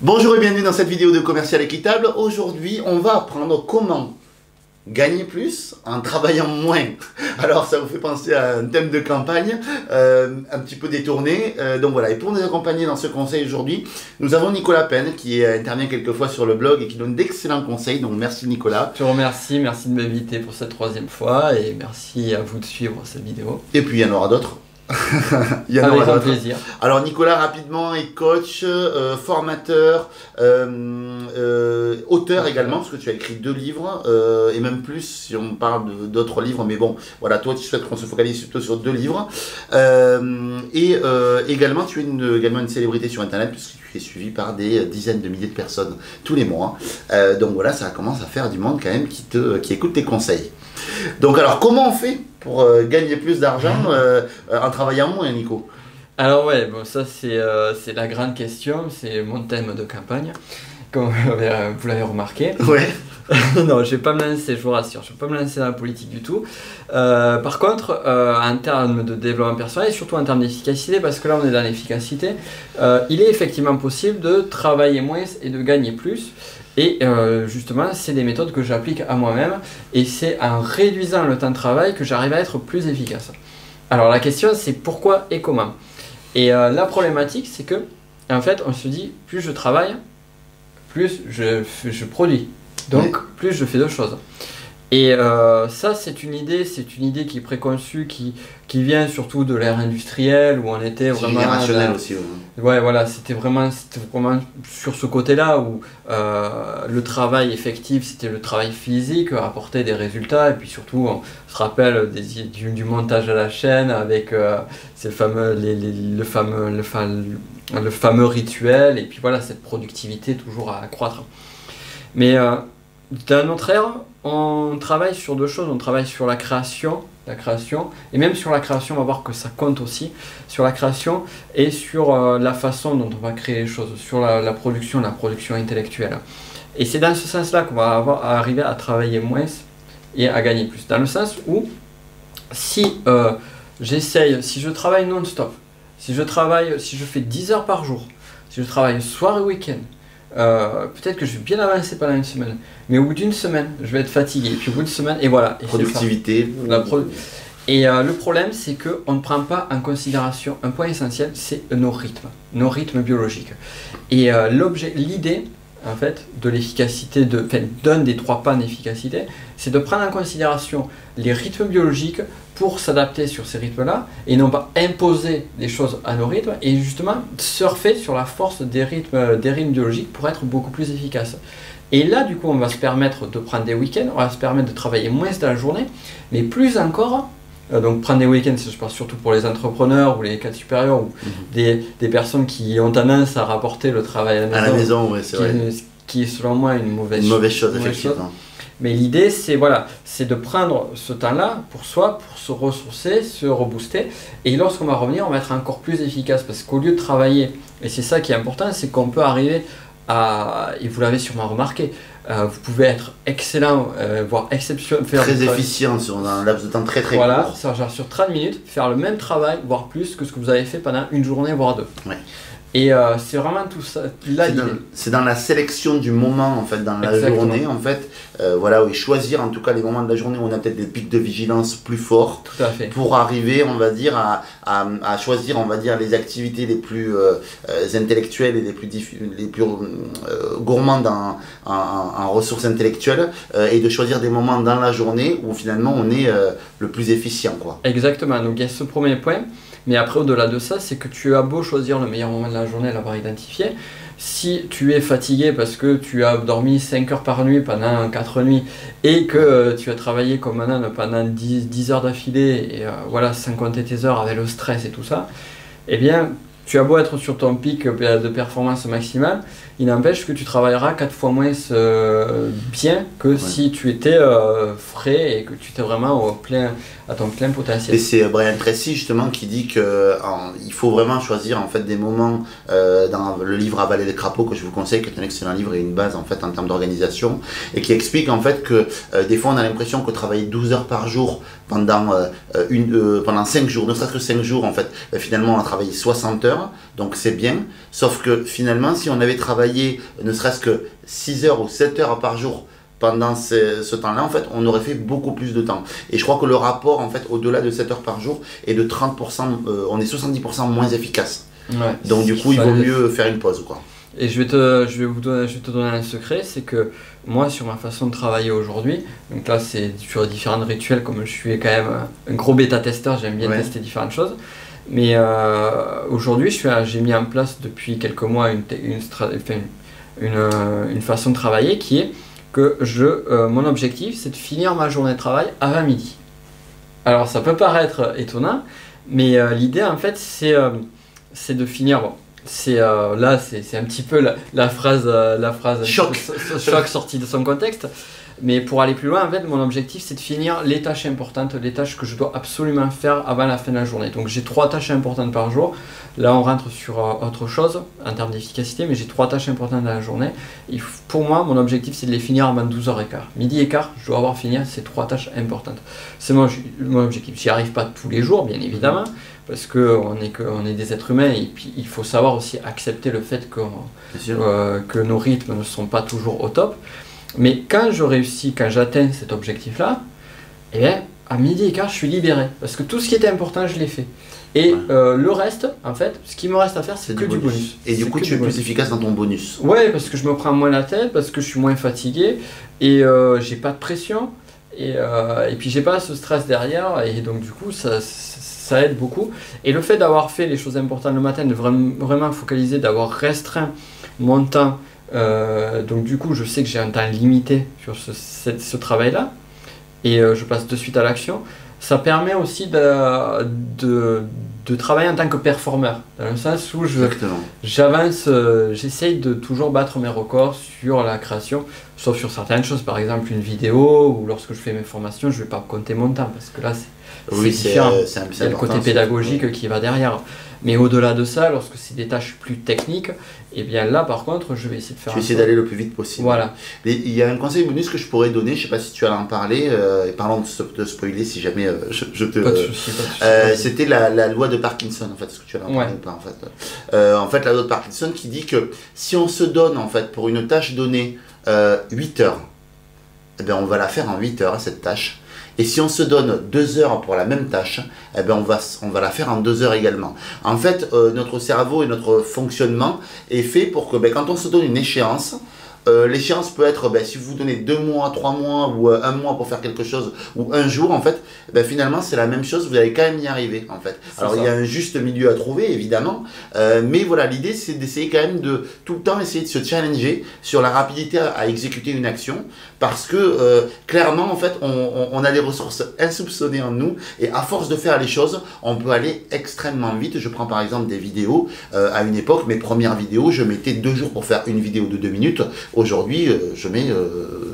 Bonjour et bienvenue dans cette vidéo de Commercial Équitable. Aujourd'hui, on va apprendre comment gagner plus en travaillant moins. Alors, ça vous fait penser à un thème de campagne, un petit peu détourné. Donc voilà, et pour nous accompagner dans ce conseil aujourd'hui, nous avons Nicolas Penn qui intervient quelquefois sur le blog et qui donne d'excellents conseils. Donc merci Nicolas. Je te remercie, merci de m'inviter pour cette troisième fois et merci à vous de suivre cette vidéo. Et puis il y en aura d'autres. Il y en aura d'autres. Plaisir. Alors Nicolas rapidement est coach, formateur, auteur également, parce que tu as écrit 2 livres, et même plus si on parle d'autres livres, mais bon, voilà, toi tu souhaites qu'on se focalise plutôt sur 2 livres. Également tu es également une célébrité sur internet, puisque tu es suivi par des dizaines de milliers de personnes tous les mois. Donc voilà, ça commence à faire du monde quand même qui écoute tes conseils. Donc alors, comment on fait pour gagner plus d'argent en travaillant moins, Nico? Alors ouais, bon, ça c'est la grande question, c'est mon thème de campagne, comme vous l'avez remarqué. Ouais. Non, je vais pas me lancer, je vous rassure, je vais pas me lancer dans la politique du tout. Par contre, en termes de développement personnel et surtout en termes d'efficacité, parce que là on est dans l'efficacité, il est effectivement possible de travailler moins et de gagner plus. Et justement, c'est des méthodes que j'applique à moi-même et c'est en réduisant le temps de travail que j'arrive à être plus efficace. Alors la question c'est pourquoi et comment. Et la problématique c'est que, en fait, on se dit plus je travaille, plus je produis. Donc oui, plus je fais de choses. Et ça c'est une idée qui est préconçue, qui vient surtout de l'ère industrielle où on était vraiment rationnel aussi. Ouais, voilà, c'était vraiment sur ce côté-là où le travail effectif, c'était le travail physique, apporter des résultats, et puis surtout, on se rappelle du montage à la chaîne avec le fameux rituel, et puis voilà, cette productivité toujours à accroître. Mais dans notre ère, on travaille sur 2 choses, on travaille sur la création, et même sur la création, on va voir que ça compte aussi, sur la création et sur la façon dont on va créer les choses, sur la production intellectuelle. Et c'est dans ce sens-là qu'on va arriver à travailler moins et à gagner plus. Dans le sens où, si je travaille non-stop, si je fais 10 heures par jour, si je travaille soir et week-end, peut-être que je vais bien avancer pendant une semaine, mais au bout d'une semaine, je vais être fatigué, et puis au bout d'une semaine, et voilà. Et productivité. Le problème, c'est qu'on ne prend pas en considération un point essentiel, c'est nos rythmes biologiques. Et l'idée, en fait, de l'efficacité, d'un des 3 pans d'efficacité, c'est de prendre en considération les rythmes biologiques pour s'adapter sur ces rythmes-là et non pas imposer des choses à nos rythmes et justement surfer sur la force des rythmes biologiques pour être beaucoup plus efficace. Et là, du coup, on va se permettre de prendre des week-ends, on va se permettre de travailler moins dans la journée, mais plus encore, donc prendre des week-ends, je parle surtout pour les entrepreneurs ou les cadres supérieurs ou des personnes qui ont tendance à rapporter le travail à la maison, ouais, c'est vrai. Qui est selon moi une mauvaise chose, effectivement. Mais l'idée, c'est de prendre ce temps-là pour soi, pour se ressourcer, se rebooster. Et lorsqu'on va revenir, on va être encore plus efficace. Parce qu'au lieu de travailler, et c'est ça qui est important, c'est qu'on peut arriver à, et vous l'avez sûrement remarqué, vous pouvez être excellent, voire exceptionnel. Très efficient sur un laps de temps très court. Voilà, genre sur 30 minutes, faire le même travail, voire plus que ce que vous avez fait pendant une journée, voire 2. Ouais. Et c'est vraiment tout ça. C'est dans la sélection du moment en fait, dans la journée en fait, voilà, oui, choisir en tout cas les moments de la journée où on a peut-être des pics de vigilance plus forts pour arriver, on va dire, à choisir, on va dire, les activités les plus intellectuelles et les plus gourmandes en ressources intellectuelles et de choisir des moments dans la journée où finalement on est le plus efficient, quoi. Exactement. Donc il y a ce premier point. Mais après, au-delà de ça, c'est que tu as beau choisir le meilleur moment de la journée, l'avoir identifié. Si tu es fatigué parce que tu as dormi 5 heures par nuit pendant 4 nuits et que tu as travaillé comme un âne pendant 10 heures d'affilée, et voilà, sans compter tes heures avec le stress et tout ça, eh bien, tu as beau être sur ton pic de performance maximale, il n'empêche que tu travailleras 4 fois moins bien que si tu étais frais et que tu étais vraiment à ton plein potentiel. Et c'est Brian Tracy justement qui dit qu'il faut vraiment choisir en fait des moments dans le livre Avaler les crapauds que je vous conseille, qui est un excellent livre et une base en fait en termes d'organisation, et qui explique en fait que des fois on a l'impression que travailler 12 heures par jour pendant 5 jours, ne serait-ce que 5 jours en fait, finalement on a travaillé 60 heures, donc c'est bien, sauf que finalement si on avait travaillé ne serait-ce que 6 heures ou 7 heures par jour pendant ce temps-là, en fait, on aurait fait beaucoup plus de temps. Et je crois que le rapport, en fait, au-delà de 7 heures par jour, est de 30%, on est 70% moins efficace. Ouais, donc du coup, il vaut mieux faire une pause, quoi. Et je vais te donner un secret, c'est que moi, sur ma façon de travailler aujourd'hui, donc là, c'est sur différents rituels, comme je suis quand même un gros bêta-testeur, j'aime bien tester différentes choses. Mais aujourd'hui, j'ai mis en place depuis quelques mois une façon de travailler qui est que mon objectif, c'est de finir ma journée de travail avant midi. Alors, ça peut paraître étonnant, mais l'idée, en fait, c'est de finir... Bon, c'est un petit peu la phrase choc sortie de son contexte. Mais pour aller plus loin, en fait, mon objectif, c'est de finir les tâches importantes, les tâches que je dois absolument faire avant la fin de la journée. Donc j'ai 3 tâches importantes par jour. Là, on rentre sur autre chose en termes d'efficacité, mais j'ai 3 tâches importantes dans la journée. Et pour moi, mon objectif, c'est de les finir avant 12h15. Midi et quart, je dois avoir fini ces 3 tâches importantes. C'est mon objectif. J'y arrive pas tous les jours, bien évidemment, parce qu'on est des êtres humains, et puis il faut savoir aussi accepter le fait que nos rythmes ne sont pas toujours au top. Mais quand j'atteins cet objectif-là, eh bien, à midi et quart, je suis libéré. Parce que tout ce qui était important, je l'ai fait. Et le reste, en fait, ce qui me reste à faire, c'est que du bonus. Et du coup, tu es plus efficace dans ton bonus. Ouais, parce que je me prends moins la tête, parce que je suis moins fatigué, et j'ai pas de pression, et puis j'ai pas ce stress derrière, et donc du coup, ça aide beaucoup. Et le fait d'avoir fait les choses importantes le matin, de vraiment focaliser, d'avoir restreint mon temps, donc du coup je sais que j'ai un temps limité sur ce travail-là, et je passe de suite à l'action. Ça permet aussi de travailler en tant que performeur, dans le sens où j'avance, j'essaye de toujours battre mes records sur la création, sauf sur certaines choses, par exemple une vidéo, ou lorsque je fais mes formations, je ne vais pas compter mon temps, parce que là c'est différent, il y a le côté pédagogique qui va derrière. Mais au-delà de ça, lorsque c'est des tâches plus techniques, et bien là par contre, je vais essayer de faire. Tu essaies d'aller le plus vite possible. Voilà. Il y a un conseil bonus que je pourrais donner, je ne sais pas si tu allais en parler, et parlons de spoiler si jamais je te. Pas de souci. C'était la loi de Parkinson, en fait, est-ce que tu allais en parler ou pas, en fait. En fait, la loi de Parkinson qui dit que si on se donne, en fait, pour une tâche donnée 8 heures, eh bien, on va la faire en 8 heures, cette tâche. Et si on se donne 2 heures pour la même tâche, eh ben on va la faire en 2 heures également. En fait, notre cerveau et notre fonctionnement est fait pour que quand on se donne une échéance, l'échéance peut être, si vous donnez 2 mois, 3 mois ou 1 mois pour faire quelque chose, ou 1 jour, en fait, finalement c'est la même chose, vous allez quand même y arriver, en fait. Alors il y a un juste milieu à trouver, évidemment, mais voilà, l'idée c'est d'essayer quand même de tout le temps essayer de se challenger sur la rapidité à exécuter une action, parce que clairement, en fait, on a des ressources insoupçonnées en nous, et à force de faire les choses, on peut aller extrêmement vite. Je prends par exemple des vidéos, à une époque, mes premières vidéos, je mettais 2 jours pour faire une vidéo de 2 minutes. Aujourd'hui, je mets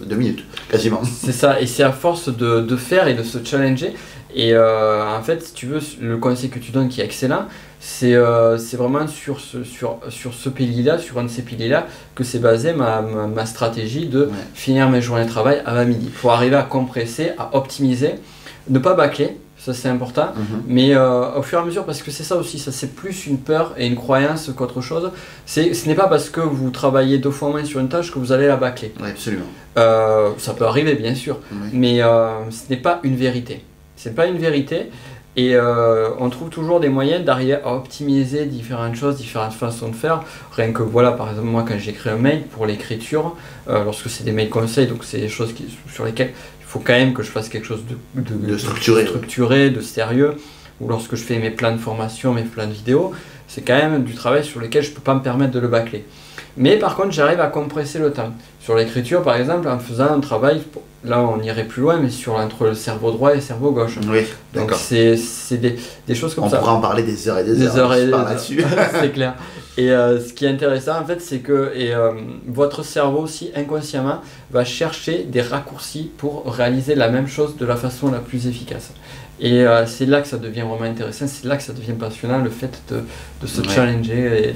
2 minutes, quasiment. C'est ça, et c'est à force de faire et de se challenger. Et en fait, si tu veux, le conseil que tu donnes qui est excellent, c'est vraiment sur ce pilier-là, sur un de ces piliers-là, que c'est basé ma stratégie de finir mes journées de travail avant midi. Pour arriver à compresser, à optimiser, ne pas bâcler. Ça c'est important, mais au fur et à mesure, parce que c'est ça aussi, ça c'est plus une peur et une croyance qu'autre chose. Ce n'est pas parce que vous travaillez 2 fois moins sur une tâche que vous allez la bâcler. Oui, absolument. Ça peut arriver bien sûr, mais ce n'est pas une vérité. C'est pas une vérité, et on trouve toujours des moyens d'arriver à optimiser différentes choses, différentes façons de faire. Rien que voilà, par exemple moi quand j'écris un mail pour l'écriture, lorsque c'est des mails conseils, donc c'est des choses sur lesquelles il faut quand même que je fasse quelque chose de structuré, de sérieux, ou lorsque je fais mes plans de formation, mes plans de vidéo, c'est quand même du travail sur lequel je ne peux pas me permettre de le bâcler. Mais par contre, j'arrive à compresser le temps. Sur l'écriture, par exemple, en faisant un travail, là on irait plus loin, mais entre le cerveau droit et le cerveau gauche. Oui, donc c'est des choses comme ça. On pourra en parler des heures et des heures là-dessus. C'est clair. Et ce qui est intéressant en fait, c'est que votre cerveau aussi inconsciemment va chercher des raccourcis pour réaliser la même chose de la façon la plus efficace. Et c'est là que ça devient vraiment intéressant, c'est là que ça devient passionnant, le fait de se challenger.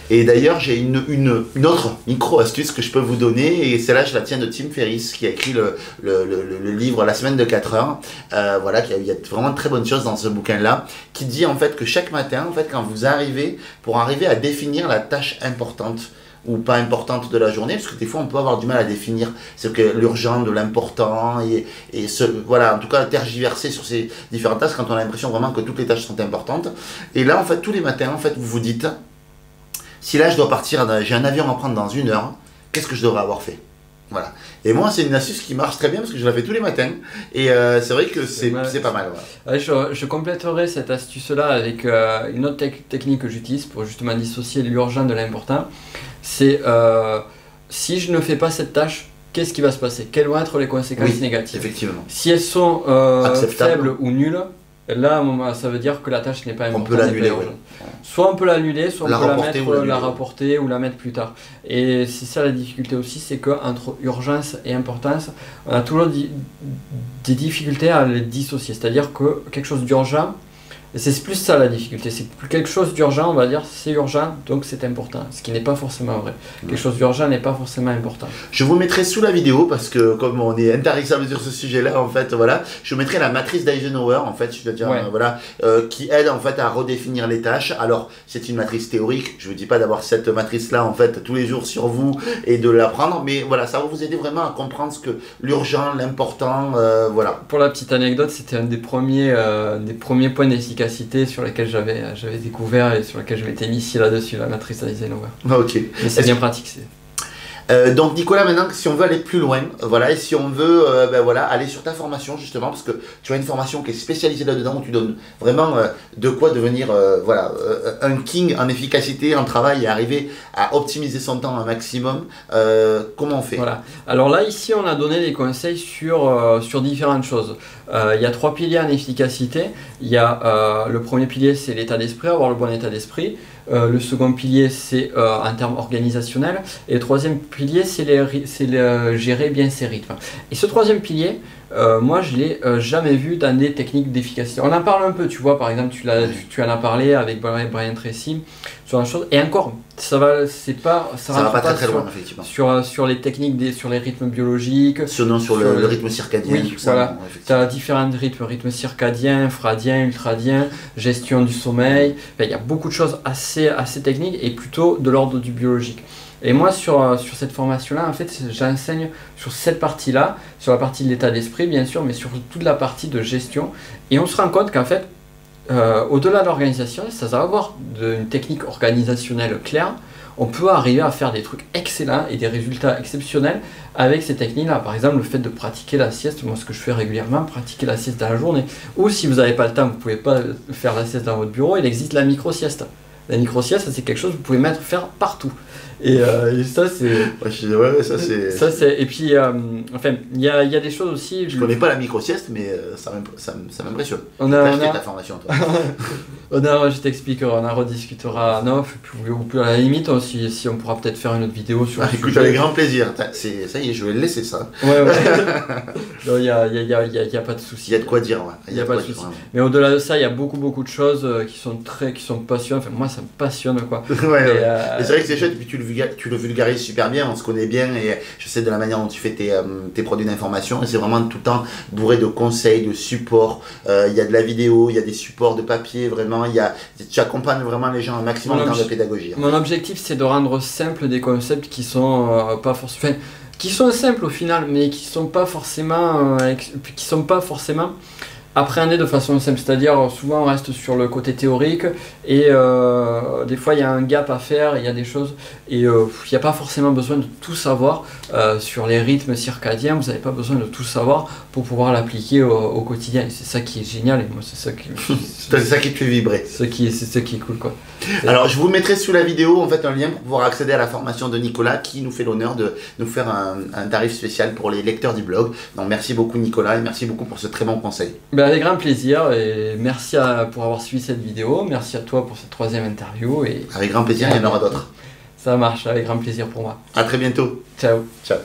Et d'ailleurs, j'ai une autre micro-astuce que je peux vous donner, et celle-là, je la tiens de Tim Ferriss, qui a écrit le livre La semaine de 4 heures. Voilà, il y a vraiment de très bonnes choses dans ce bouquin-là, qui dit en fait que chaque matin, en fait, quand vous arrivez, pour arriver à définir la tâche importante, ou pas importante de la journée, parce que des fois on peut avoir du mal à définir ce que l'urgent de l'important voilà, en tout cas tergiverser sur ces différentes tâches quand on a l'impression vraiment que toutes les tâches sont importantes. Et là en fait tous les matins en fait vous vous dites, si là je dois partir, j'ai un avion à prendre dans 1 heure, qu'est-ce que je devrais avoir fait? Voilà. Et moi, c'est une astuce qui marche très bien parce que je la fais tous les matins. Et c'est vrai que c'est pas mal. Voilà. Je compléterai cette astuce-là avec une autre technique que j'utilise pour justement dissocier l'urgent de l'important. C'est si je ne fais pas cette tâche, qu'est-ce qui va se passer? Quelles vont être les conséquences négatives? Effectivement. Si elles sont faibles ou nulles, là, ça veut dire que la tâche n'est pas importante. On peut l'annuler. Soit on peut l'annuler, soit on peut la rapporter ou la mettre plus tard. Et c'est ça la difficulté aussi, c'est qu'entre urgence et importance, on a toujours des difficultés à les dissocier. C'est-à-dire que quelque chose d'urgent, c'est plus ça la difficulté, c'est plus quelque chose d'urgent, on va dire c'est urgent, donc c'est important, ce qui n'est pas forcément vrai. Quelque chose d'urgent n'est pas forcément important. Je vous mettrai sous la vidéo, parce que comme on est intarissable sur ce sujet-là, en fait, voilà, je vous mettrai la matrice d'Eisenhower, en fait, je veux dire, voilà, qui aide en fait à redéfinir les tâches. Alors, c'est une matrice théorique, je vous dis pas d'avoir cette matrice-là, en fait, tous les jours sur vous et de l'apprendre, mais voilà, ça va vous aider vraiment à comprendre ce que l'urgent, l'important, voilà. Pour la petite anecdote, c'était un des premiers points d'efficacité sur lesquels j'avais découvert et sur lesquels je m'étais initié là-dessus, la matrice d'Eisenhower. Ok. Mais c'est bien pratique. Donc Nicolas, maintenant si on veut aller plus loin, voilà, et si on veut voilà, aller sur ta formation justement, parce que tu as une formation qui est spécialisée là-dedans, où tu donnes vraiment de quoi devenir voilà, un king en efficacité, en travail, et arriver à optimiser son temps un maximum, comment on fait? Voilà. Alors là, ici, on a donné des conseils sur différentes choses. Il y a 3 piliers en efficacité. Il y a le premier pilier, c'est l'état d'esprit, avoir le bon état d'esprit. Le second pilier, c'est en termes organisationnels. Et le troisième pilier, c'est gérer bien ses rythmes. Et ce troisième pilier, moi, je ne l'ai jamais vu dans des techniques d'efficacité. On en parle un peu, tu vois, par exemple, tu en as parlé avec Brian Tracy sur la chose. Et encore, ça va pas très loin, effectivement. Sur les techniques, sur les rythmes biologiques. Sur le rythme circadien. Oui, voilà. Tu as différents rythmes circadien, infradien, ultradien, gestion du sommeil. Enfin, il y a beaucoup de choses assez techniques et plutôt de l'ordre du biologique. Et moi, sur cette formation-là, en fait, j'enseigne sur cette partie-là, sur la partie de l'état d'esprit, bien sûr, mais sur toute la partie de gestion. Et on se rend compte qu'en fait, au-delà de l'organisation, ça va avoir une technique organisationnelle claire. On peut arriver à faire des trucs excellents et des résultats exceptionnels avec ces techniques-là. Par exemple, le fait de pratiquer la sieste, moi ce que je fais régulièrement, pratiquer la sieste dans la journée. Ou si vous n'avez pas le temps, vous ne pouvez pas faire la sieste dans votre bureau, il existe la micro-sieste. La micro-sieste, c'est quelque chose que vous pouvez faire partout. Et ça, c'est... Ouais, ça c'est... Et puis, enfin, il y a des choses aussi... Je connais pas la micro-sieste, mais ça m'impressionne. T'as acheté ta formation, toi. Je t'expliquerai, on en rediscutera. Non, ou plus à la limite, si on pourra peut-être faire une autre vidéo sur le écoute, avec grand plaisir. Ça y est, je vais le laisser, ça. Ouais. Non, il y a pas de souci. Il y a de quoi dire, ouais. Il y a pas de souci. Mais au-delà de ça, il y a beaucoup de choses qui sont passionnantes. Enfin, moi, ça me passionne, quoi. Ouais. Et c'est vrai que c'est chouette, puis tu le vulgarises super bien, on se connaît bien, et je sais de la manière dont tu fais tes produits d'information, et c'est vraiment tout le temps bourré de conseils, de supports. Il y a de la vidéo, il y a des supports de papier, vraiment, tu accompagnes vraiment les gens un maximum en termes de pédagogie. Mon objectif, c'est de rendre simple des concepts qui sont pas forcément... qui sont simples au final, mais qui sont pas forcément appréhendés de façon simple. C'est-à-dire, souvent on reste sur le côté théorique et des fois il y a un gap à faire, il y a des choses et il n'y a pas forcément besoin de tout savoir sur les rythmes circadiens. Vous n'avez pas besoin de tout savoir pour pouvoir l'appliquer au quotidien. Et c'est ça qui est génial, et moi c'est ça qui c'est ça qui te fait vibrer. C'est ça qui est cool, quoi. Alors je vous mettrai sous la vidéo en fait un lien pour pouvoir accéder à la formation de Nicolas, qui nous fait l'honneur de nous faire un tarif spécial pour les lecteurs du blog. Donc merci beaucoup Nicolas, et merci beaucoup pour ce très bon conseil. Avec grand plaisir, et merci pour avoir suivi cette vidéo. Merci à toi pour cette 3e interview. Avec grand plaisir, il y en aura d'autres. Ça marche, avec grand plaisir pour moi. À très bientôt. Ciao. Ciao.